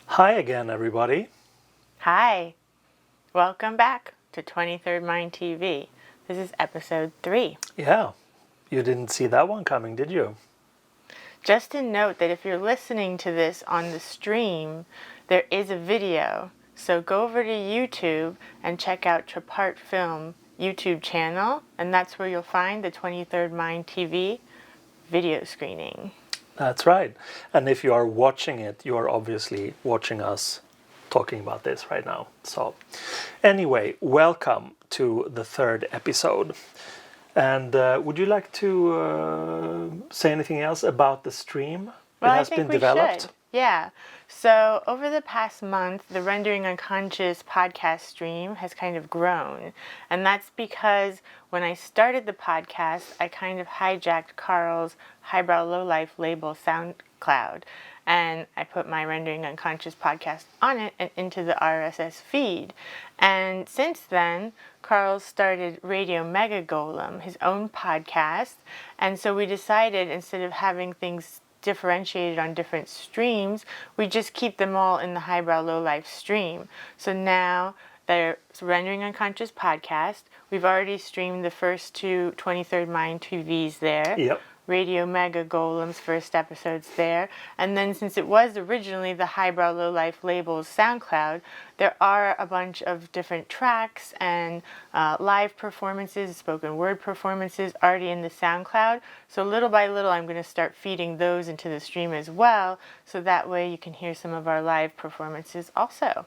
Hi again, everybody. Hi. Welcome back to 23rd Mind TV. This is episode 3. Yeah, you didn't see that one coming, did you? Just to note that if you're listening to this on the stream, there is a video. So go over to YouTube and check out Trapart Film YouTube channel, and that's where you'll find the 23rd Mind TV video screening. That's right. And if you are watching it, you are obviously watching us talking about this right now. So anyway, welcome to the 3rd episode. And would you like to say anything else about the stream? Well, it has I think been developed. We should. Yeah. So over the past month, the Rendering Unconscious podcast stream has kind of grown. And that's because when I started the podcast, I kind of hijacked Carl's Highbrow Lowlife label SoundCloud. And I put my Rendering Unconscious podcast on it and into the RSS feed. And since then, Carl started Radio Mega Golem, his own podcast. And so we decided, instead of having things differentiated on different streams, we just keep them all in the Highbrow Lowlife stream. So now there's Rendering Unconscious podcast. We've already streamed the first 2 23rd Mind TVs there. Yep. Radio Mega Golem's first episode's there. And then, since it was originally the Highbrow Lowlife label's SoundCloud, there are a bunch of different tracks and live performances, spoken word performances already in the SoundCloud. So little by little, I'm going to start feeding those into the stream as well, so that way you can hear some of our live performances also.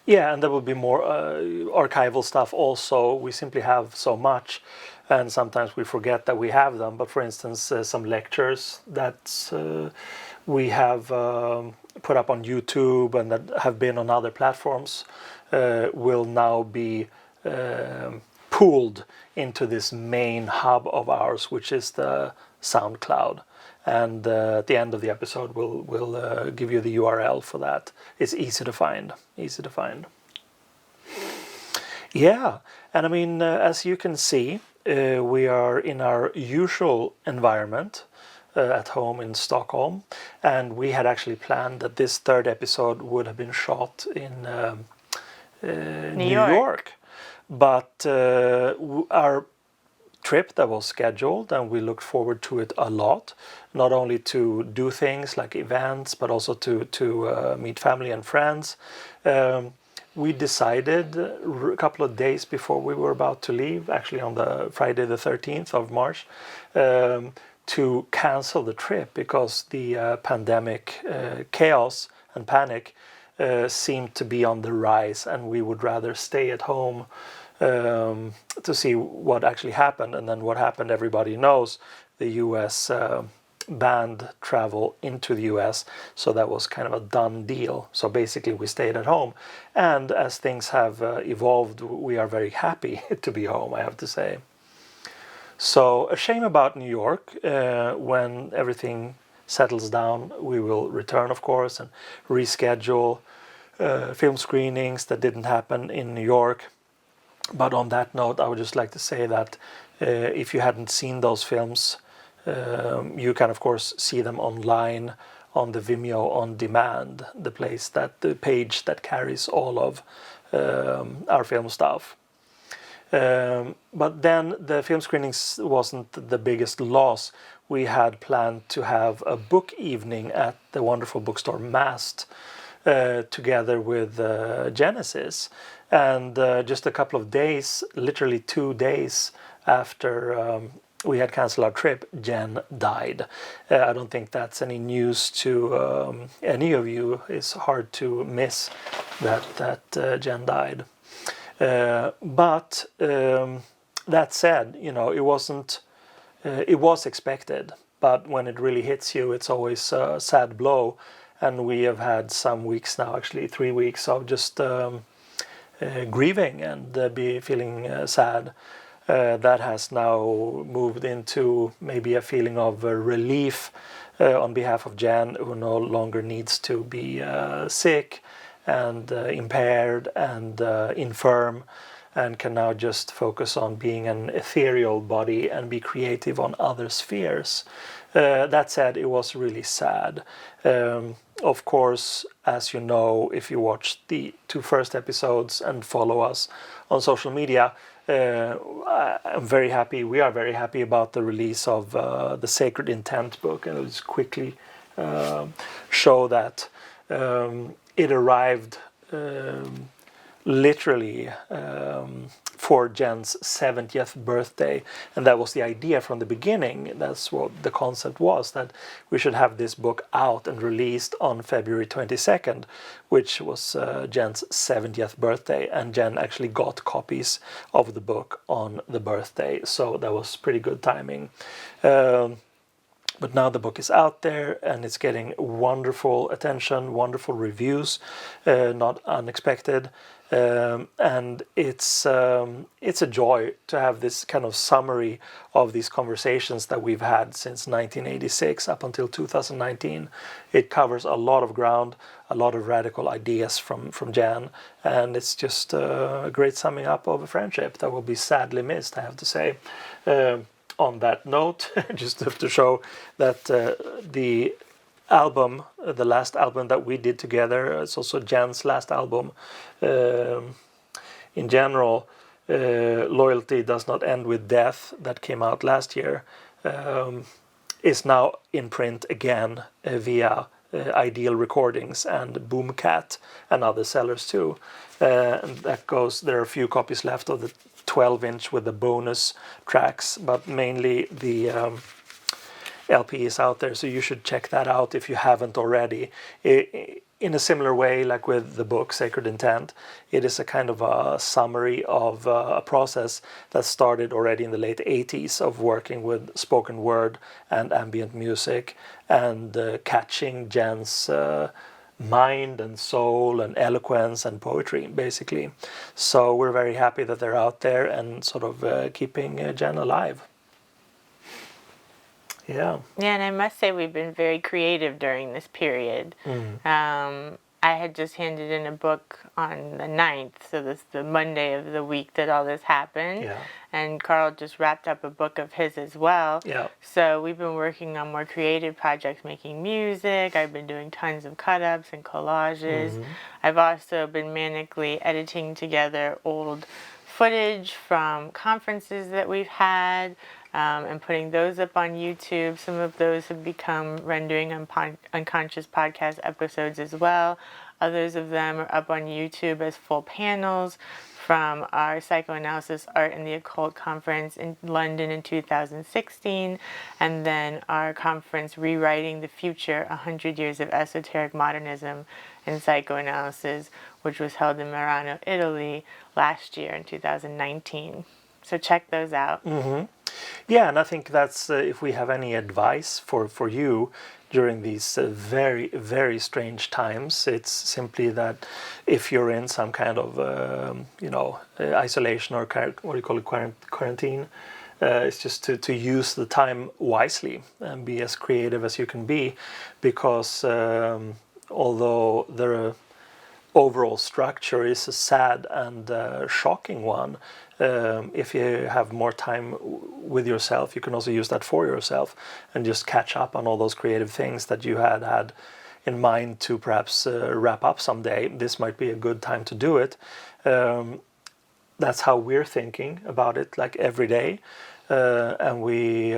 Yeah, and there will be more archival stuff also. We simply have so much, and sometimes we forget that we have them. But for instance, some lectures that we have put up on YouTube and that have been on other platforms will now be pooled into this main hub of ours, which is the SoundCloud. And at the end of the episode, we'll give you the URL for that. It's easy to find. Yeah, and I mean, as you can see, we are in our usual environment at home in Stockholm, and we had actually planned that this 3rd episode would have been shot in New York. But our trip that was scheduled, and we looked forward to it a lot, not only to do things like events, but also to meet family and friends. We decided a couple of days before we were about to leave, actually on the Friday the 13th of March, to cancel the trip because the pandemic chaos and panic seemed to be on the rise, and we would rather stay at home to see what actually happened. And then what happened, everybody knows. The US banned travel into the US, so that was kind of a done deal. So basically we stayed at home, and as things have evolved, we are very happy to be home, I have to say. So a shame about New York. When everything settles down, we will return, of course, and reschedule film screenings that didn't happen in New York. But on that note, I would just like to say that if you hadn't seen those films, you can of course see them online on the Vimeo on demand, the page that carries all of our film stuff. But then the film screenings wasn't the biggest loss. We had planned to have a book evening at the wonderful bookstore Mast together with Genesis. And just a couple of days, literally 2 days after we had canceled our trip, Jen died. I don't think that's any news to any of you. It's hard to miss that Jen died. But that said, you know, it was expected. But when it really hits you, it's always a sad blow. And we have had some weeks now, actually 3 weeks of just grieving and be feeling sad That has now moved into maybe a feeling of relief on behalf of Jen, who no longer needs to be sick and impaired and infirm, and can now just focus on being an ethereal body and be creative on other spheres. That said, it was really sad. Of course, as you know, if you watched the 2 first episodes and follow us on social media, I'm very happy. We are very happy about the release of the Sacred Intent book, and I'll just quickly show that it arrived literally for Jen's 70th birthday, and that was the idea from the beginning. That's what the concept was, that we should have this book out and released on February 22nd, which was Jen's 70th birthday, and Jen actually got copies of the book on the birthday, so that was pretty good timing. But now the book is out there and it's getting wonderful attention, wonderful reviews, not unexpected. And it's a joy to have this kind of summary of these conversations that we've had since 1986 up until 2019. It covers a lot of ground, a lot of radical ideas from Jan, and it's just a great summing up of a friendship that will be sadly missed, I have to say. On that note, just to show that the album, the last album that we did together, it's also Jan's last album. In general, Loyalty Does Not End With Death, that came out last year, is now in print again via Ideal Recordings and Boomcat and other sellers too. And that goes, there are a few copies left of the 12-inch with the bonus tracks, but mainly the LP is out there, so you should check that out if you haven't already. In a similar way, like with the book Sacred Intent, it is a kind of a summary of a process that started already in the late 80s of working with spoken word and ambient music and catching Jen's mind and soul and eloquence and poetry, basically. So we're very happy that they're out there and sort of keeping Jen alive. Yeah. Yeah, and I must say we've been very creative during this period. I had just handed in a book on the 9th, so this is the Monday of the week that all this happened. Yeah. And Carl just wrapped up a book of his as well. Yeah. So we've been working on more creative projects, making music. I've been doing tons of cut-ups and collages. I've also been manically editing together old footage from conferences that we've had, and putting those up on YouTube. Some of those have become Rendering Unconscious podcast episodes as well. Others of them are up on YouTube as full panels from our Psychoanalysis, Art, and the Occult conference in London in 2016, and then our conference Rewriting the Future, 100 Years of Esoteric Modernism in Psychoanalysis, which was held in Merano, Italy last year in 2019. So check those out. Yeah, and I think that's if we have any advice for you during these very, very strange times, it's simply that if you're in some kind of, isolation or what do you call it, quarantine, it's just to use the time wisely and be as creative as you can be, because although the overall structure is a sad and shocking one, if you have more time with yourself, you can also use that for yourself and just catch up on all those creative things that you had in mind to perhaps wrap up someday. This might be a good time to do it. That's how we're thinking about it, like every day. And we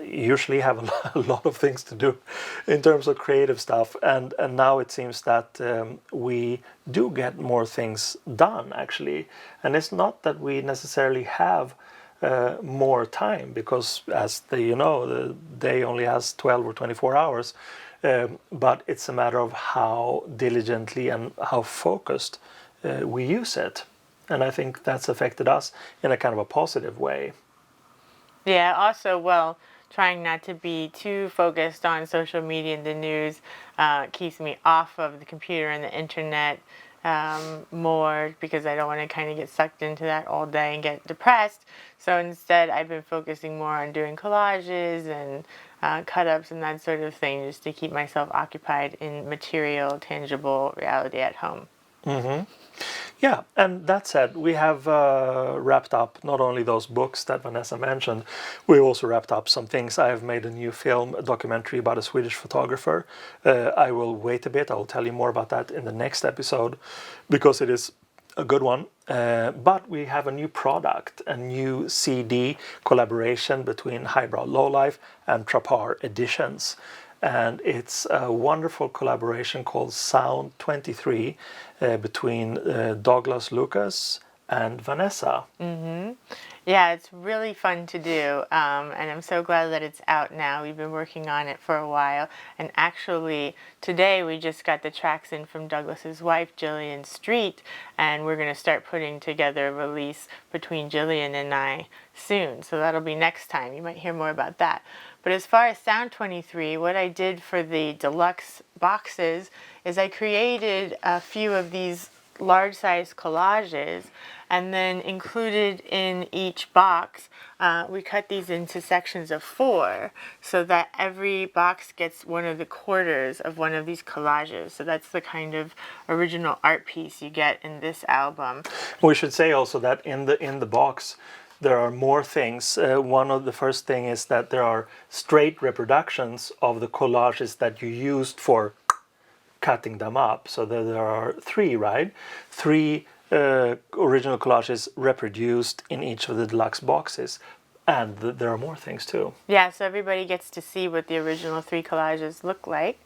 usually have a lot of things to do in terms of creative stuff, and now it seems that we do get more things done, actually. And it's not that we necessarily have more time, because as the day only has 12 or 24 hours, but it's a matter of how diligently and how focused we use it. And I think that's affected us in a kind of a positive way. Yeah, also, well, trying not to be too focused on social media and the news keeps me off of the computer and the internet more because I don't want to kind of get sucked into that all day and get depressed. So instead, I've been focusing more on doing collages and cut-ups and that sort of thing, just to keep myself occupied in material, tangible reality at home. Yeah, and that said, we have wrapped up not only those books that Vanessa mentioned, we also wrapped up some things. I have made a new film, a documentary about a Swedish photographer. I will wait a bit. I will tell you more about that in the next episode because it is a good one. But we have a new product, a new CD collaboration between Highbrow Lowlife and Trapar Editions. And it's a wonderful collaboration called Sound 23 between Douglas Lucas and Vanessa. Yeah, it's really fun to do, and I'm so glad that it's out now. We've been working on it for a while, and actually today we just got the tracks in from Douglas's wife, Jillian Street, and we're going to start putting together a release between Jillian and I soon, so that'll be next time. You might hear more about that. But as far as Sound 23, what I did for the deluxe boxes is I created a few of these large-size collages, and then included in each box, we cut these into sections of 4 so that every box gets one of the quarters of one of these collages. So that's the kind of original art piece you get in this album. We should say also that in the box there are more things. One of the first thing is that there are straight reproductions of the collages that you used for cutting them up. So there are 3, right? 3 original collages reproduced in each of the deluxe boxes. And there are more things too. Yeah, so everybody gets to see what the original 3 collages look like.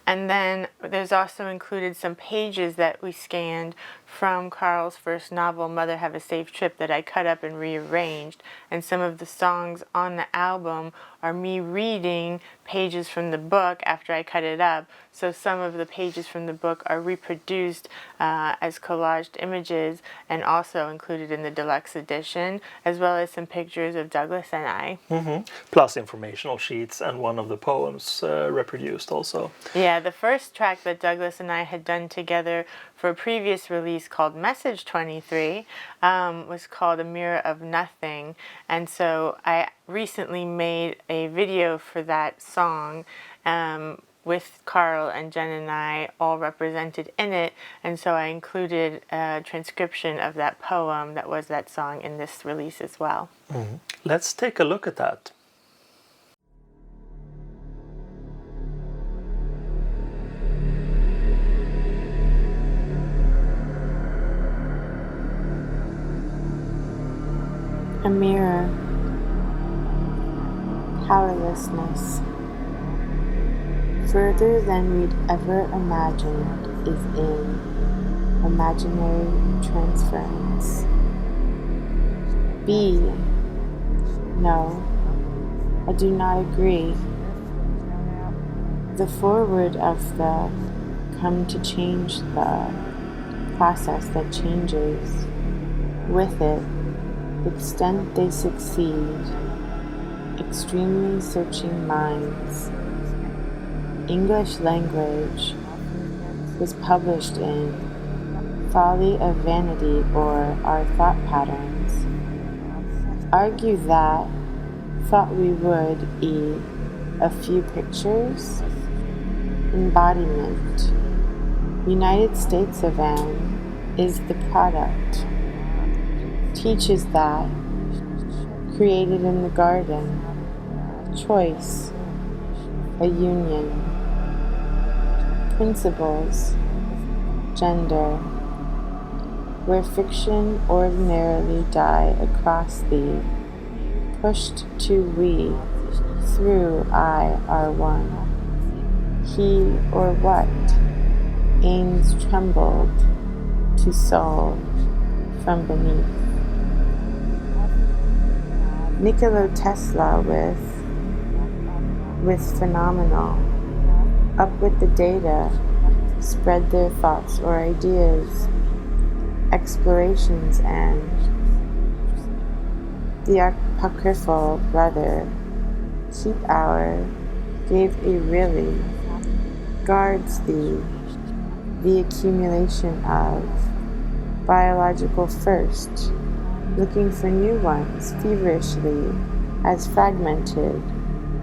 And then there's also included some pages that we scanned from Carl's first novel, Mother Have a Safe Trip, that I cut up and rearranged. And some of the songs on the album are me reading pages from the book after I cut it up. So some of the pages from the book are reproduced as collaged images and also included in the deluxe edition, as well as some pictures of Douglas and I. Plus informational sheets and one of the poems reproduced also. Yeah, the first track that Douglas and I had done together for a previous release called Message 23 was called A Mirror of Nothing. And so I recently made a video for that song with Carl and Jen and I all represented in it. And so I included a transcription of that poem that was that song in this release as well. Let's take a look at that. A mirror, powerlessness, further than we'd ever imagined is in imaginary transference. Be, no, I do not agree. The forward of the come to change the process that changes with it. Extent they succeed, extremely searching minds. English language was published in Folly of Vanity or Our Thought Patterns. Argue that, thought we would a few pictures, embodiment. United States of Anne is the product. Teaches that, created in the garden, choice, a union, principles, gender, where fiction ordinarily die across thee, pushed to we, through I are one. He or what, aims trembled to soul from beneath. Nikola Tesla with phenomenal, up with the data, spread their thoughts or ideas, explorations, and the apocryphal brother, keep our, gave a really, guards thee, the accumulation of biological first, looking for new ones feverishly as fragmented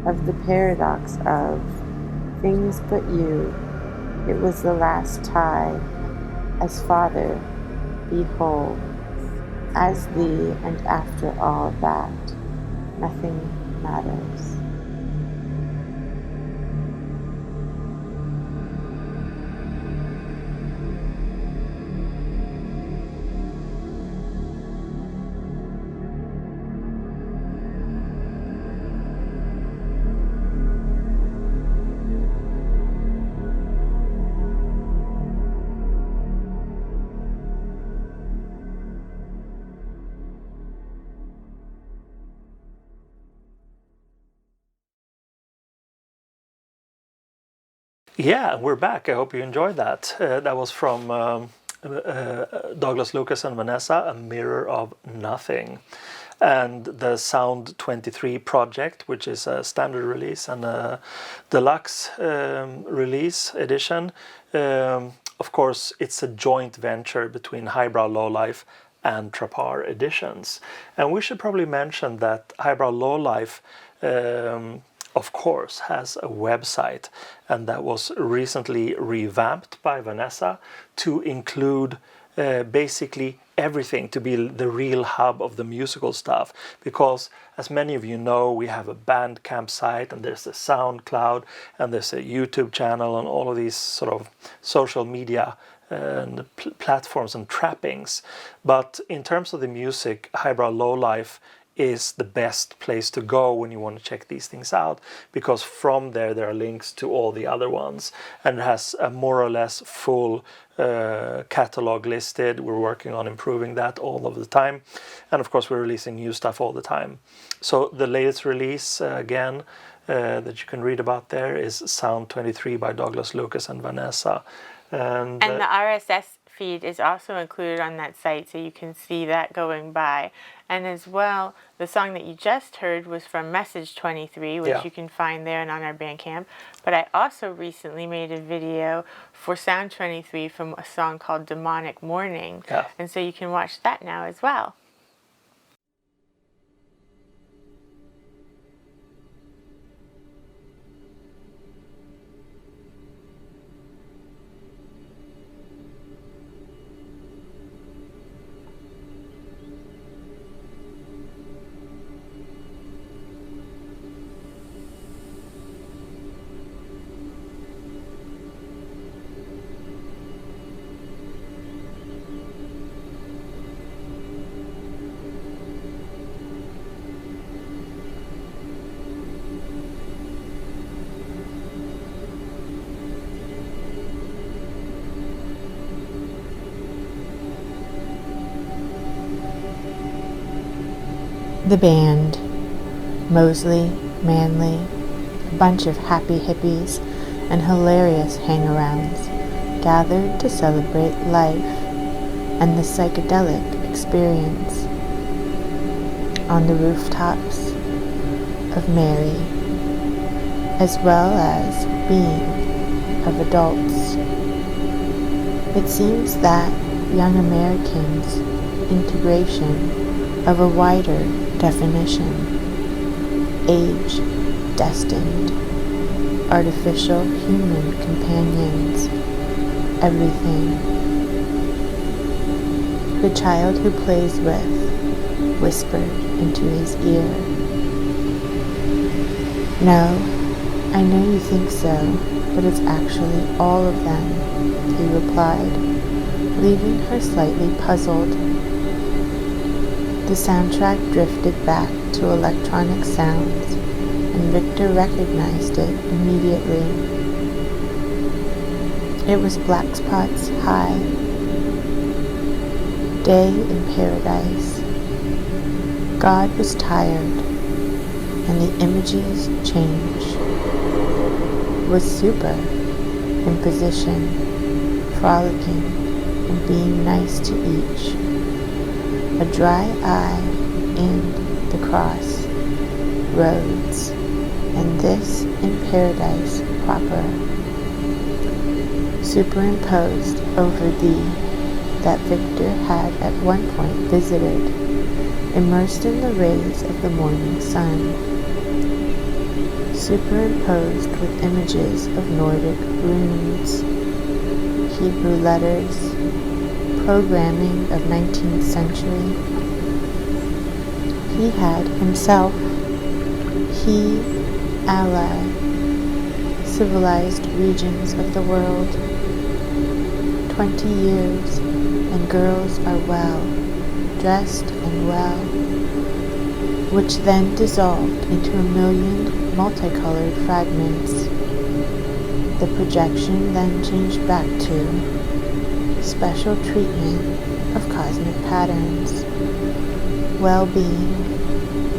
of the paradox of things but you. It was the last tie, as Father, behold, as Thee, and after all that, nothing matters. Yeah, we're back. I hope you enjoyed that. That was from Douglas Lucas and Vanessa, A Mirror of Nothing. And the Sound 23 project, which is a standard release and a deluxe release edition. Of course, it's a joint venture between Highbrow Lowlife and Trapar Editions. And we should probably mention that Highbrow Lowlife of course has a website, and that was recently revamped by Vanessa to include basically everything, to be the real hub of the musical stuff, because as many of you know, we have a Bandcamp site, and there's a SoundCloud, and there's a YouTube channel, and all of these sort of social media and platforms and trappings. But in terms of the music, Highbrow Lowlife is the best place to go when you want to check these things out, because from there are links to all the other ones, and it has a more or less full catalog listed. We're working on improving that all of the time, and of course we're releasing new stuff all the time. So the latest release again that you can read about there is Sound 23 by Douglas Lucas and Vanessa, and the RSS feed is also included on that site, so you can see that going by. And as well, the song that you just heard was from Message 23, which you can find there and on our Bandcamp. But I also recently made a video for Sound 23 from a song called Demonic Morning. And so you can watch that now as well. The band, Mosley, Manley, a bunch of happy hippies and hilarious hangarounds, gathered to celebrate life and the psychedelic experience on the rooftops of Mary, as well as being of adults. It seems that young Americans' integration of a wider definition, age-destined, artificial human companions, everything. The child who plays with whispered into his ear, "No, I know you think so, but it's actually all of them," he replied, leaving her slightly puzzled. The soundtrack drifted back to electronic sounds, and Victor recognized it immediately. It was Black Spot's High, Day in Paradise. God was tired, and the images changed. Was super, in position, frolicking, and being nice to each. A dry eye in the cross, roads, and this in paradise proper. superimposed over the that Victor had at one point visited, immersed in the rays of the morning sun, superimposed with images of Nordic runes, Hebrew letters, programming of 19th century. He had himself, he, ally, civilized regions of the world. 20 years, and girls are well, dressed and well, which then dissolved into a million multicolored fragments. The projection then changed back to special treatment of cosmic patterns, well-being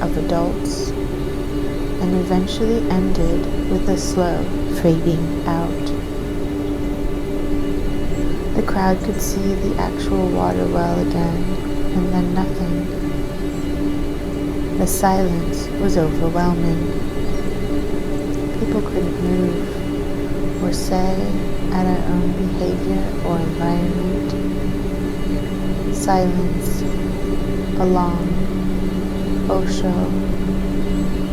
of adults, and eventually ended with a slow fading out. The crowd could see the actual water well again, and then nothing. The silence was overwhelming. People couldn't move or say at our own behavior or environment. Silence along Osho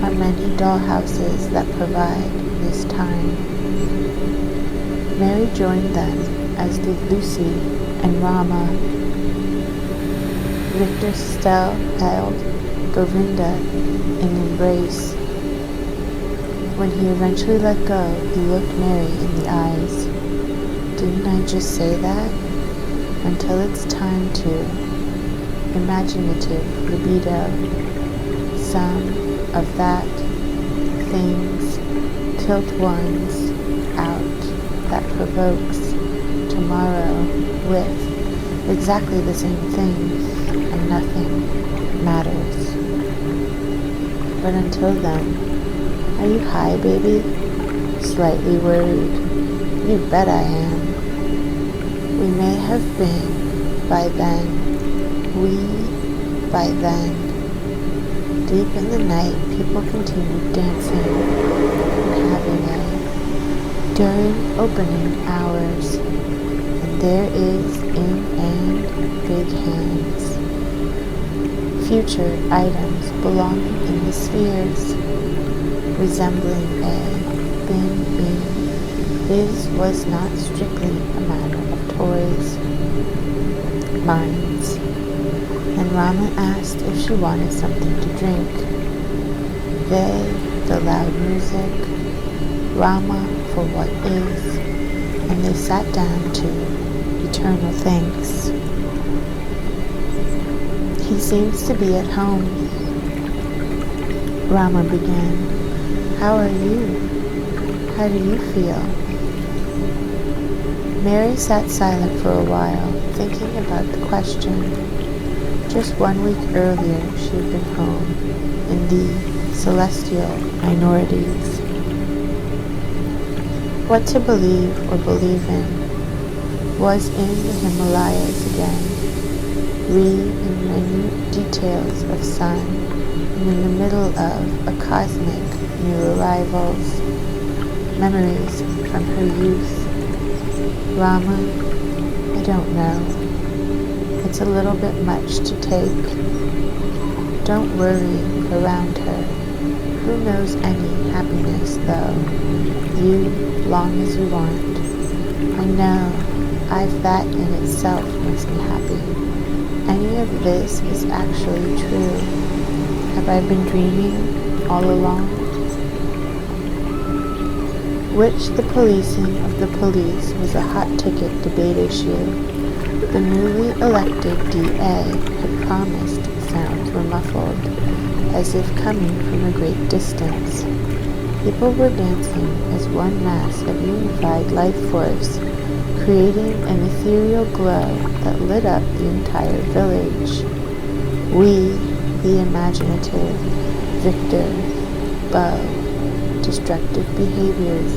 are many dollhouses that provide this time. Mary joined them, as did Lucy and Rama. Victor still held Govinda in embrace. When he eventually let go, he looked Mary in the eyes. Didn't I just say that? Until it's time to. Imaginative libido. Some of that. Things. Tilt ones out. That provokes. Tomorrow with exactly the same things, and nothing matters. But until then, are you high, baby? Slightly worried. You bet I am. We may have been by then. By then. Deep in the night, people continued dancing and having a during opening hours. There is in and big hands. Future items belonging in the spheres, resembling a bin. His was not strictly a matter of toys, minds. And Rama asked if she wanted something to drink. They, the loud music, Rama for what is, and they sat down to eternal thanks. He seems to be at home. Rama began. How are you? How do you feel? Mary sat silent for a while, thinking about the question. Just 1 week earlier, she had been home in the celestial minorities. What to believe or believe in was in the Himalayas again, in minute details of sun, and in the middle of a cosmic new arrivals, memories from her youth. Rama, I don't know. It's a little bit much to take. Don't worry around her. Who knows any happiness, though? You, long as you want. I know. That in itself makes me happy. Any of this is actually true. Have I been dreaming all along? Which the policing of the police was a hot ticket debate issue. The newly elected DA had promised sounds were muffled, as if coming from a great distance. People were dancing as one mass of unified life force, creating an ethereal glow that lit up the entire village. We, the imaginative, Victor, Bo, destructive behaviors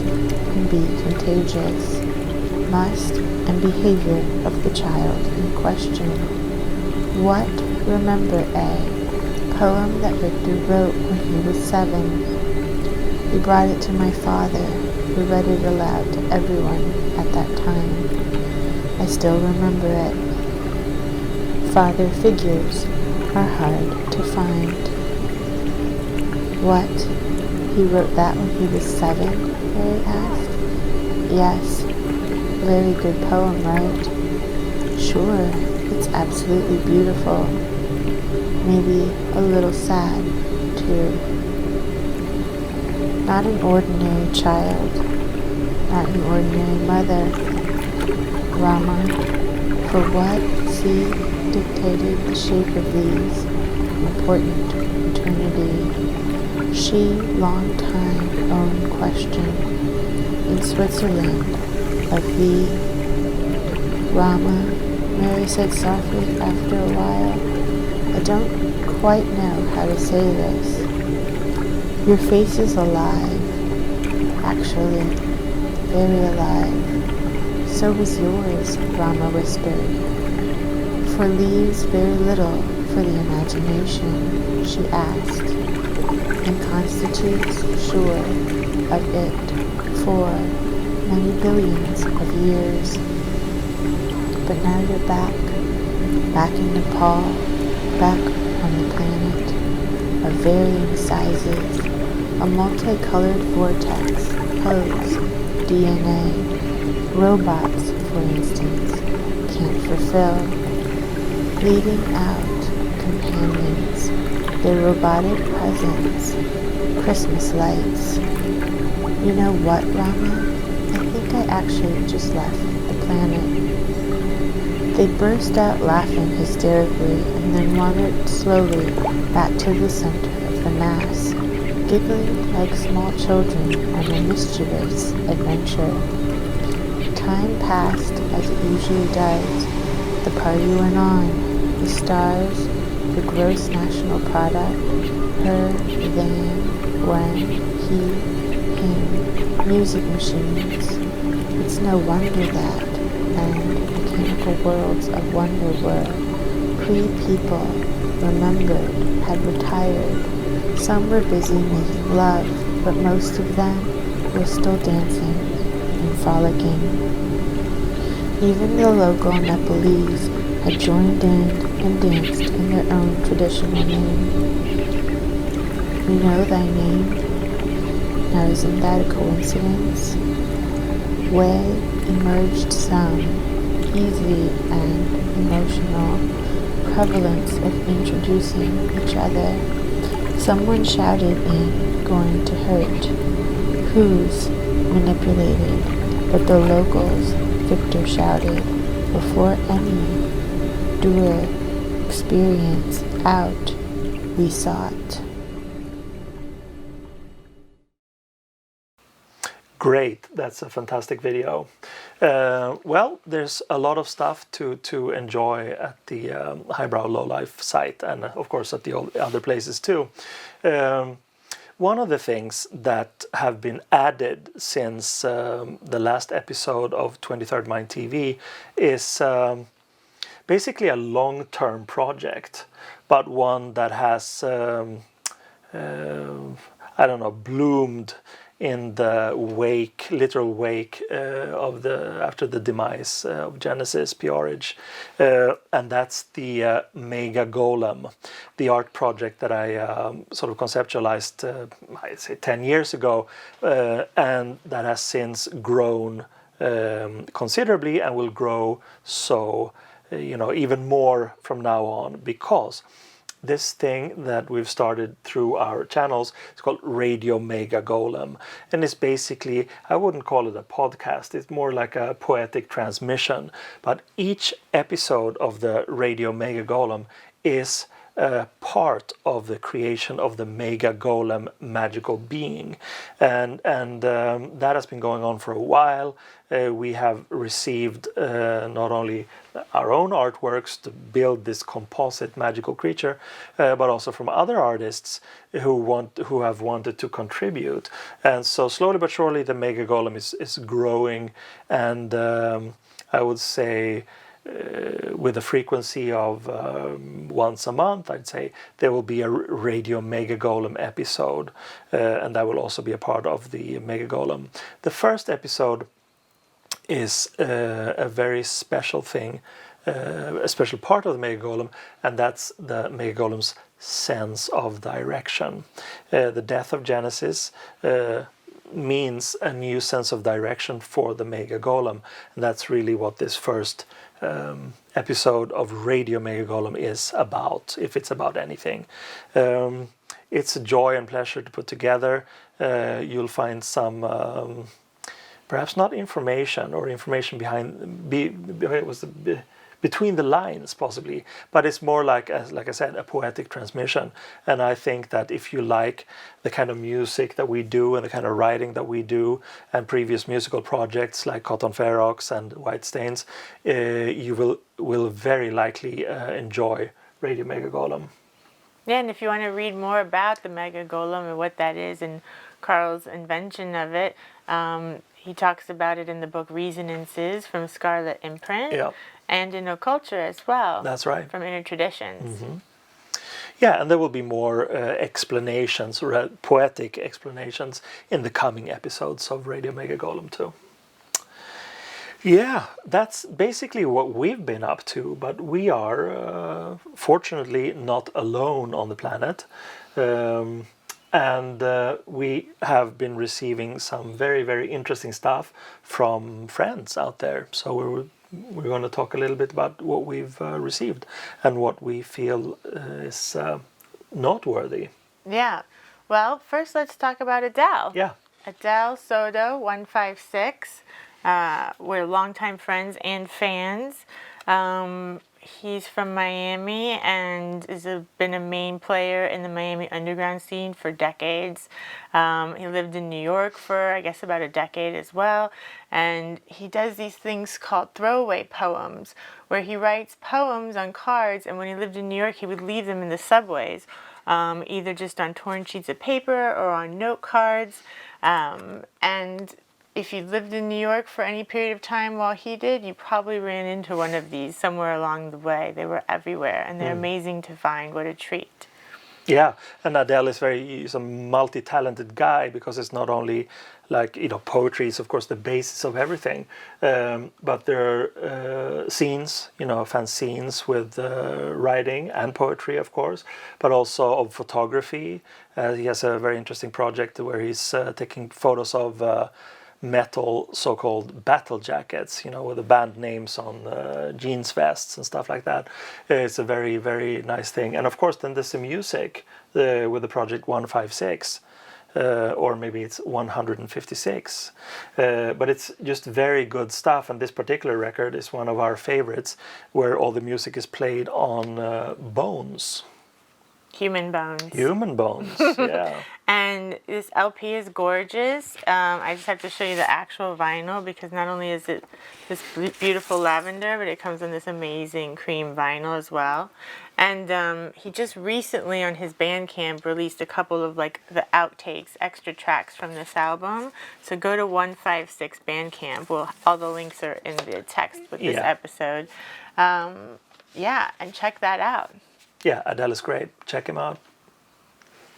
can be contagious, must and behavior of the child in question. What, remember A, poem that Victor wrote when he was 7. We brought it to my father, who read it aloud to everyone at that time. I still remember it. Father figures are hard to find. What? He wrote that when he was 7? Harry asked. Yes. Very good poem, right? Sure. It's absolutely beautiful. Maybe a little sad, too. Not an ordinary child. Not an ordinary mother. Rama, for what sea dictated the shape of these, important eternity. She, long time own question, in Switzerland, of thee. Rama, Mary said softly after a while, I don't quite know how to say this. Your face is alive, actually, very alive. So was yours, Rama whispered. For leaves very little for the imagination, she asked, and constitutes sure of it for many billions of years. But now you're back in Nepal, back on the planet, of varying sizes, a multicolored vortex, pose, DNA, robots, for instance, can't fulfill, leading out companions, their robotic presence, Christmas lights. You know what, Rama? I think I actually just left the planet. They burst out laughing hysterically and then wandered slowly back to the center of the mass, giggling like small children on a mischievous adventure. Time passed as it usually does. The party went on. The stars, the gross national product, her, them, when, he, him, music machines. It's no wonder that, and mechanical worlds of wonder were. Pre-people, remembered, had retired. Some were busy making love, but most of them were still dancing and frolicking. Even the local Nepalese had joined in and danced in their own traditional name. We know thy name. Now isn't that a coincidence? Way emerged some, easy and emotional, prevalence of introducing each other. Someone shouted in, going to hurt. Who's manipulated, but the locals, Victor shouted, before any doer experience out, we sought. Great, that's a fantastic video. Well, there's a lot of stuff to enjoy at the Highbrow Lowlife site, and of course at the other places too. One of the things that have been added since the last episode of 23rd Mind TV is basically a long-term project, but one that has, I don't know, bloomed in the wake, literal wake of after the demise of Genesis, Peorage, and that's the Mega Golem, the art project that I sort of conceptualized, I'd say 10 years ago, and that has since grown considerably and will grow so, even more from now on, because this thing that we've started through our channels is called Radio Mega Golem, and it's basically, I wouldn't call it a podcast, it's more like a poetic transmission, but each episode of the Radio Mega Golem is part of the creation of the Mega Golem magical being, and that has been going on for a while. We have received not only our own artworks to build this composite magical creature, but also from other artists who have wanted to contribute. And so slowly but surely the Mega Golem is growing, and I would say with a frequency of once a month, I'd say there will be a Radio Mega Golem episode, and that will also be a part of the Mega Golem. The first episode is a very special thing, a special part of the Mega Golem, and that's the Mega Golem's sense of direction. The death of Genesis means a new sense of direction for the Mega Golem, and that's really what this first episode of Radio Mega Golem is about, if it's about anything. It's a joy and pleasure to put together. You'll find some perhaps not information or information between the lines possibly, but it's more like I said, a poetic transmission. And I think that if you like the kind of music that we do and the kind of writing that we do and previous musical projects like Cotton Ferox and White Stains, you will very likely enjoy Radio Mega Golem. Yeah, and if you want to read more about the Mega Golem and what that is and Carl's invention of it, he talks about it in the book Resonances from Scarlet Imprint. Yeah. And in Occulture as well. That's right. From Inner Traditions. Mm-hmm. Yeah, and there will be more explanations, or poetic explanations, in the coming episodes of Radio Mega Golem too. Yeah, that's basically what we've been up to, but we are fortunately not alone on the planet. And we have been receiving some very, very interesting stuff from friends out there. So we're going to talk a little bit about what we've received and what we feel is noteworthy. Yeah. Well, first let's talk about Adele. Yeah. Adele Soto 156. We're longtime friends and fans. He's from Miami and has been a main player in the Miami underground scene for decades. He lived in New York for, I guess, about a decade as well. And he does these things called throwaway poems, where he writes poems on cards. And when he lived in New York, he would leave them in the subways, either just on torn sheets of paper or on note cards. And if you lived in New York for any period of time while he did, you probably ran into one of these somewhere along the way. They were everywhere, and they're amazing to find. What a treat. Yeah, and Adele he's a multi-talented guy, because it's not only like, poetry is of course the basis of everything, but there are scenes, fanzines with writing and poetry, of course, but also of photography. He has a very interesting project where he's taking photos of metal so-called battle jackets, with the band names on jeans vests and stuff like that. It's a very, very nice thing. And of course then there's the music with the project 156, or maybe it's 156, but it's just very good stuff. And this particular record is one of our favorites, where all the music is played on bones. Human bones. Human bones, yeah. And this LP is gorgeous. I just have to show you the actual vinyl, because not only is it this beautiful lavender, but it comes in this amazing cream vinyl as well. And he just recently on his Bandcamp released a couple of the outtakes, extra tracks from this album. So go to 156 Bandcamp. All the links are in the text with this episode. And check that out. Yeah, Adele is great. Check him out.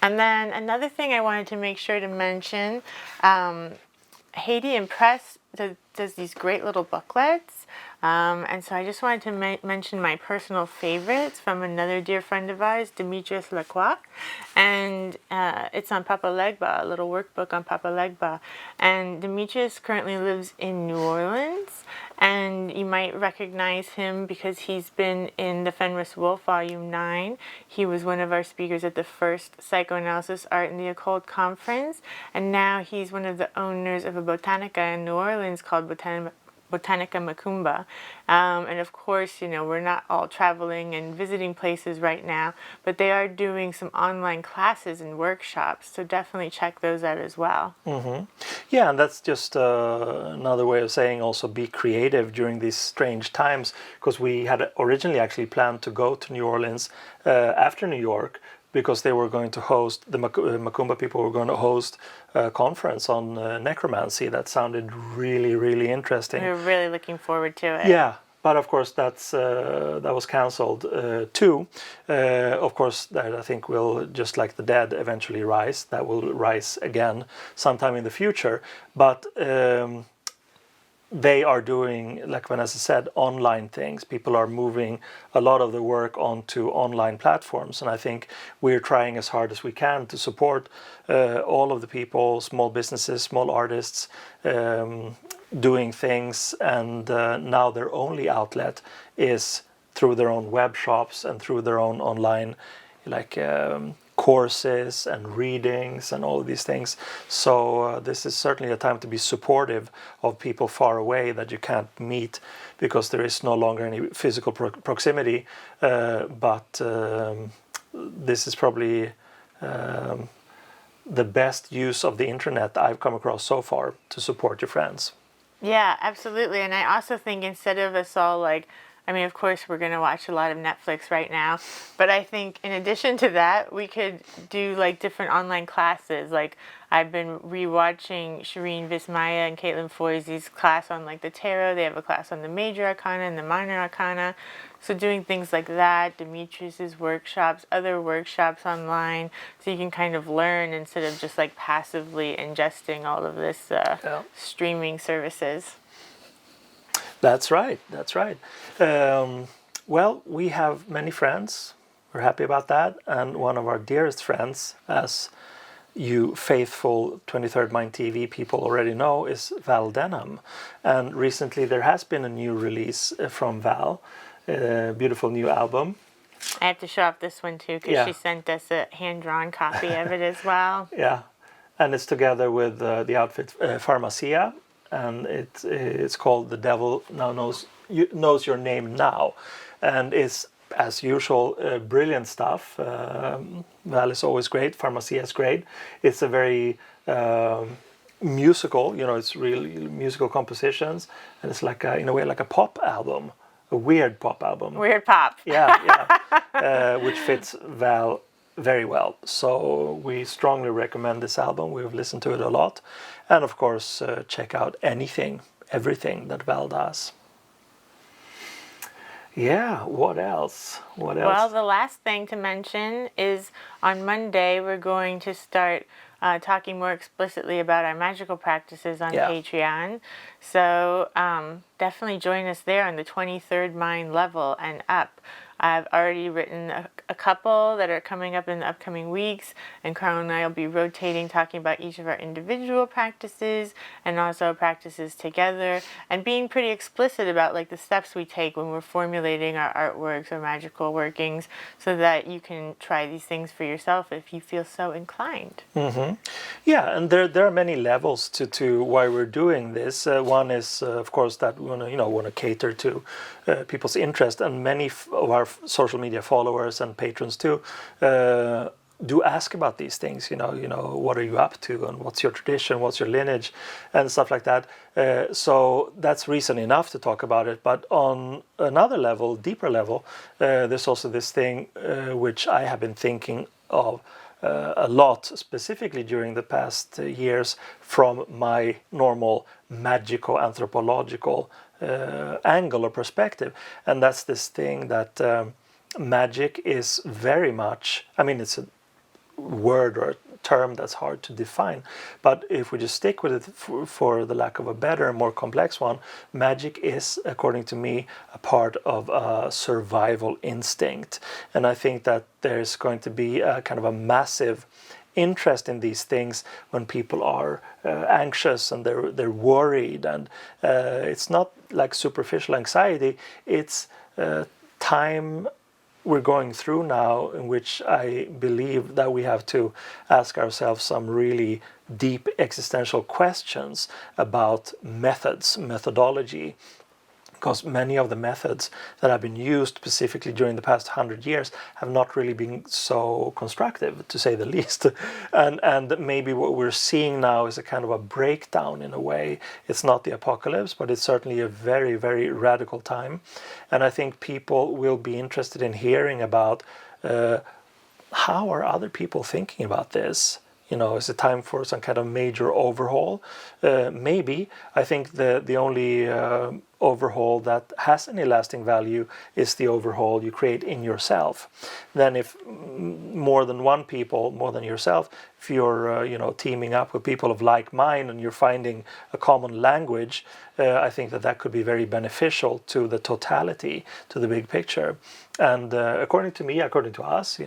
And then another thing I wanted to make sure to mention, Haiti and Press does these great little booklets. And so I just wanted to mention my personal favorites from another dear friend of ours, Demetrius Lacroix. And it's on Papa Legba, a little workbook on Papa Legba. And Demetrius currently lives in New Orleans. And you might recognize him because he's been in the Fenris Wolf Volume 9. He was one of our speakers at the first Psychoanalysis, Art, and the Occult Conference. And now he's one of the owners of a botanica in New Orleans called Botanica Macumba. And of course, we're not all traveling and visiting places right now, but they are doing some online classes and workshops, so definitely check those out as well. Mm-hmm. Yeah, and that's just another way of saying also be creative during these strange times, because we had originally actually planned to go to New Orleans after New York, because they were going to host, the Macumba people were going to host a conference on necromancy that sounded really, really interesting. We were really looking forward to it. Yeah, but of course that was cancelled too. Of course, that I think will, just like the dead eventually rise, that will rise again sometime in the future. But they are doing, like Vanessa said, online things. People are moving a lot of the work onto online platforms, and I think we're trying as hard as we can to support all of the people, small businesses, small artists, doing things, and now their only outlet is through their own web shops and through their own online, like courses and readings and all of these things. So this is certainly a time to be supportive of people far away that you can't meet because there is no longer any physical proximity. But this is probably the best use of the internet I've come across so far to support your friends. Yeah, absolutely. And I also think instead of us all like, I mean, of course, we're going to watch a lot of Netflix right now, but I think in addition to that, we could do like different online classes. Like I've been rewatching Shireen Vismaya and Caitlin Foisey's class on like the tarot. They have a class on the major arcana and the minor arcana. So doing things like that, Demetrius's workshops, other workshops online, so you can kind of learn instead of just like passively ingesting all of this streaming services. That's right. That's right. Well, we have many friends. We're happy about that. And one of our dearest friends, as you faithful 23rd Mind TV people already know, is Val Denham. And recently there has been a new release from Val, a beautiful new album. I have to show off this one too because she sent us a hand-drawn copy of it as well. Yeah. And it's together with the outfit Pharmacia. And it's called The Devil Now Knows Your Name Now, and it's, as usual, brilliant stuff. Val is always great. Pharmacia is great. It's a very musical, it's really musical compositions, and it's like in a way like a pop album, a weird pop album. Weird pop. Yeah. Which fits Val very well. So we strongly recommend this album. We've listened to it a lot. And of course, check out everything that Val does. Yeah, what else? Well, the last thing to mention is on Monday, we're going to start talking more explicitly about our magical practices on Patreon. So definitely join us there on the 23rd Mind level and up. I've already written a couple that are coming up in the upcoming weeks, and Carl and I will be rotating, talking about each of our individual practices and also practices together, and being pretty explicit about like the steps we take when we're formulating our artworks or magical workings, so that you can try these things for yourself if you feel so inclined. Mm-hmm. Yeah, and there are many levels to why we're doing this. One is, of course, that we want to cater to people's interest, and many of our social media followers and patrons too do ask about these things. What are you up to, and what's your tradition, what's your lineage, and stuff like that. So that's reason enough to talk about it. But on another level, deeper level, there's also this thing which I have been thinking of a lot, specifically during the past years, from my normal magico anthropological angle or perspective, and that's this thing that magic is very much, it's a word or a term that's hard to define, but if we just stick with it for the lack of a better, more complex one, magic is, according to me, a part of a survival instinct. And I think that there's going to be a kind of a massive interest in these things when people are anxious and they're worried, and it's not like superficial anxiety, it's time we're going through now in which I believe that we have to ask ourselves some really deep existential questions about methodology, because many of the methods that have been used specifically during the past 100 years have not really been so constructive, to say the least. And maybe what we're seeing now is a kind of a breakdown in a way. It's not the apocalypse, but it's certainly a very, very radical time. And I think people will be interested in hearing about how are other people thinking about this? is it time for some kind of major overhaul? Maybe. I think the only overhaul that has any lasting value is the overhaul you create in yourself. Then if more than yourself, if you're teaming up with people of like mind and you're finding a common language, I think that could be very beneficial to the totality, to the big picture. And according to us,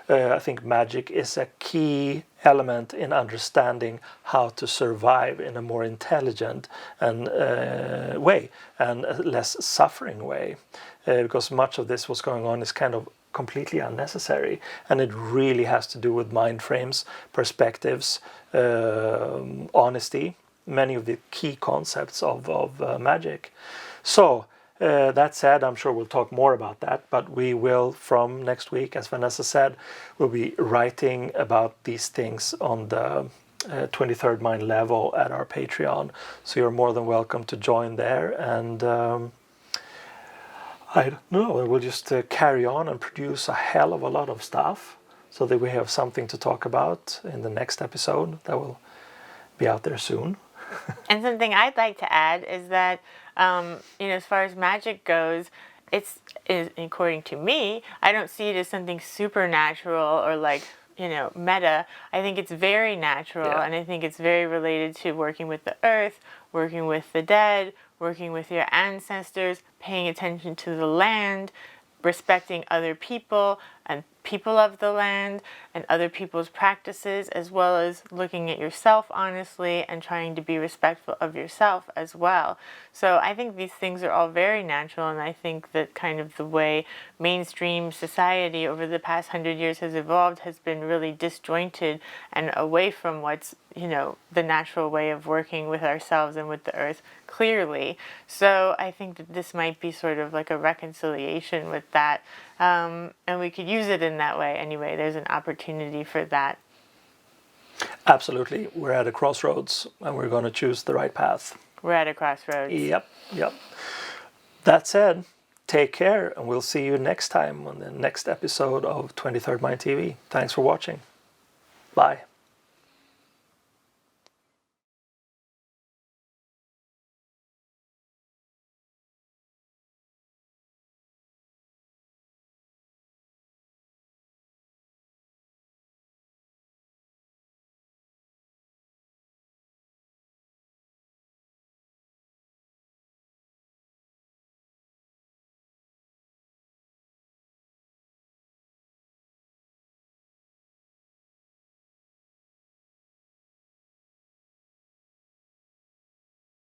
I think magic is a key element in understanding how to survive in a more intelligent and way, and a less suffering way, because much of this what's going on is kind of completely unnecessary, and it really has to do with mind frames, perspectives, honesty, many of the key concepts of magic. So that said, I'm sure we'll talk more about that, but we will, from next week, as Vanessa said, we'll be writing about these things on the 23rd Mind level at our Patreon. So you're more than welcome to join there, and I don't know, we'll just carry on and produce a hell of a lot of stuff so that we have something to talk about in the next episode that will be out there soon. And something I'd like to add is that, as far as magic goes, according to me, I don't see it as something supernatural or meta. I think it's very natural, and I think it's very related to working with the earth, working with the dead, working with your ancestors, paying attention to the land, respecting other people and people of the land and other people's practices, as well as looking at yourself honestly and trying to be respectful of yourself as well. So I think these things are all very natural, and I think that kind of the way mainstream society over the past 100 years has evolved has been really disjointed and away from what's the natural way of working with ourselves and with the earth clearly. So I think that this might be sort of like a reconciliation with that, and we could use it in that way anyway. There's an opportunity for that. Absolutely. We're at a crossroads, and we're going to choose the right path. We're at a crossroads. Yep. That said, take care, and we'll see you next time on the next episode of 23rd Mind TV. Thanks for watching. Bye.